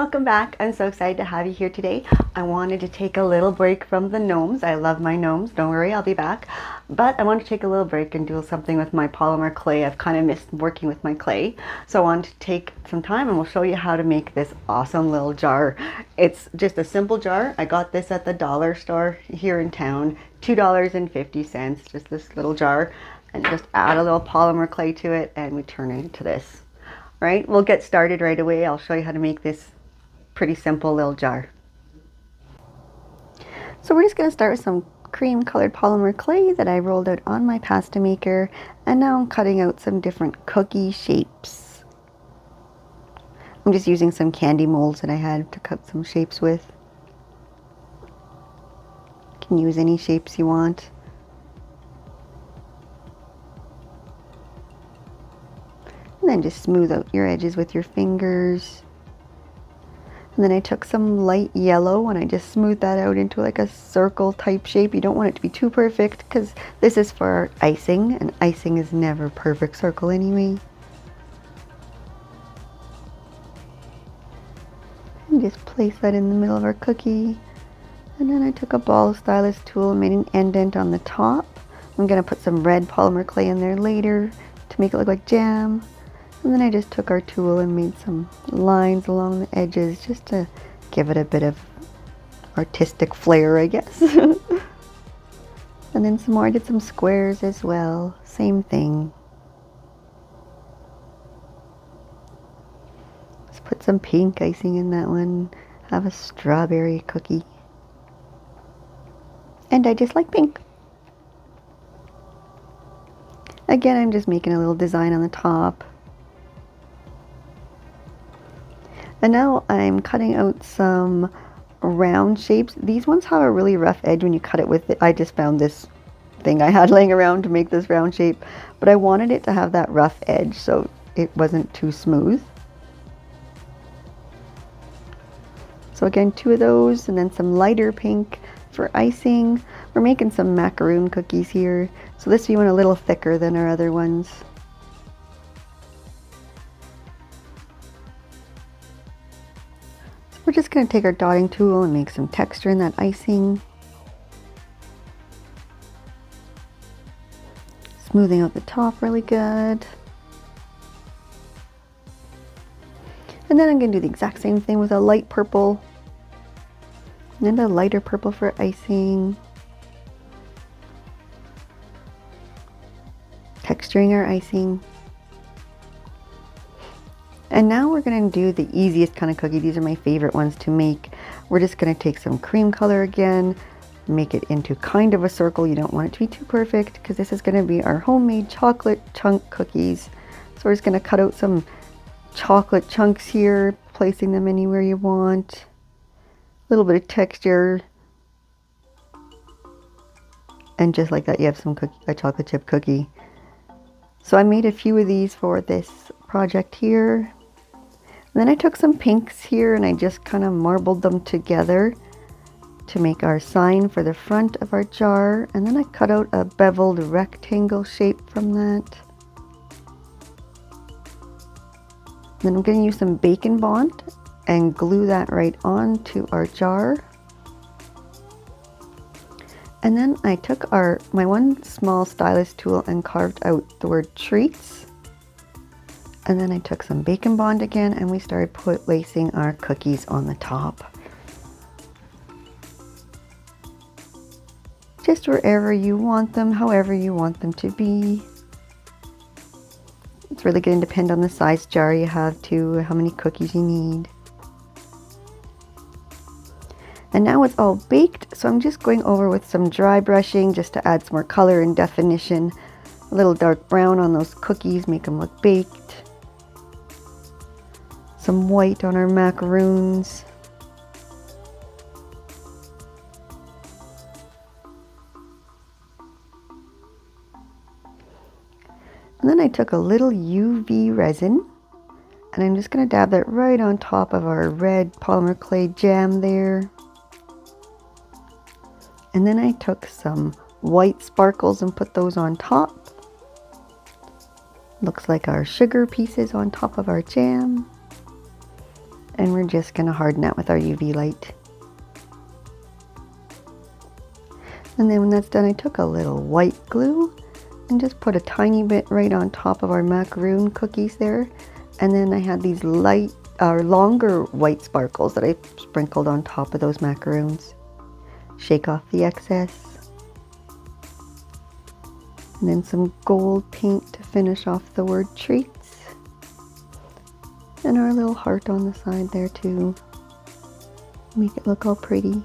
welcome back. I'm so excited to have you here today. I wanted to take a little break from the gnomes. I love my gnomes. Don't worry, I'll be back. But I wanted to take a little break and do something with my polymer clay. I've kind of missed working with my clay. So I wanted to take some time and we'll show you how to make this awesome little jar. It's just a simple jar. I got this at the dollar store here in town. $2.50, just this little jar. And just add a little polymer clay to it and we turn it into this. Right, we'll get started right away. I'll show you how to make this pretty simple little jar. So we're just going to start with some cream colored polymer clay that I rolled out on my pasta maker, and now I'm cutting out some different cookie shapes. I'm just using some candy molds that I had to cut some shapes with. You can use any shapes you want. And then just smooth out your edges with your fingers. And then I took some light yellow and I just smoothed that out into like a circle type shape. You don't want it to be too perfect because this is for icing, and icing is never perfect circle anyway. And just place that in the middle of our cookie. And then I took a ball stylus tool and made an indent on the top. I'm going to put some red polymer clay in there later to make it look like jam. And then I just took our tool and made some lines along the edges just to give it a bit of artistic flair, I guess. And then some more, I did some squares as well. Same thing. Let's put some pink icing in that one. Have a strawberry cookie. And I just like pink. Again, I'm just making a little design on the top. And now I'm cutting out some round shapes. These ones have a really rough edge when you cut it with it. I just found this thing I had laying around to make this round shape, but I wanted it to have that rough edge so it wasn't too smooth. So again, 2 of those, and then some lighter pink for icing. We're making some macaroon cookies here, so this one a little thicker than our other ones. We're just going to take our dotting tool and make some texture in that icing. Smoothing out the top really good. And then I'm going to do the exact same thing with a light purple. And a lighter purple for icing. Texturing our icing. And now we're going to do the easiest kind of cookie. These are my favorite ones to make. We're just going to take some cream color again, make it into kind of a circle. You don't want it to be too perfect because this is going to be our homemade chocolate chunk cookies. So we're just going to cut out some chocolate chunks here, placing them anywhere you want. A little bit of texture. And just like that, you have some a chocolate chip cookie. So I made a few of these for this project here. And then I took some pinks here and I just kind of marbled them together to make our sign for the front of our jar. And then I cut out a beveled rectangle shape from that. Then I'm going to use some bacon bond and glue that right onto our jar. And then I took my one small stylus tool and carved out the word treats. And then I took some bacon bond again and we started placing our cookies on the top. Just wherever you want them, however you want them to be. It's really going to depend on the size jar you have too, how many cookies you need. And now it's all baked, so I'm just going over with some dry brushing just to add some more color and definition. A little dark brown on those cookies, make them look baked. Some white on our macaroons. And then I took a little UV resin and I'm just going to dab that right on top of our red polymer clay jam there. And then I took some white sparkles and put those on top. Looks like our sugar pieces on top of our jam. And we're just going to harden that with our UV light. And then when that's done, I took a little white glue and just put a tiny bit right on top of our macaroon cookies there. And then I had these longer white sparkles that I sprinkled on top of those macaroons. Shake off the excess. And then some gold paint to finish off the word treats. And our little heart on the side there too. Make it look all pretty.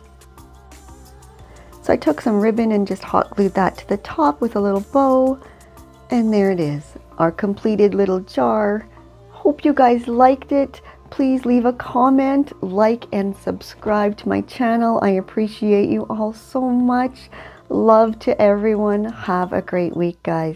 So I took some ribbon and just hot glued that to the top with a little bow. And there it is, our completed little jar. Hope you guys liked it. Please leave a comment, like, and subscribe to my channel. I appreciate you all so much. Love to everyone. Have a great week, guys.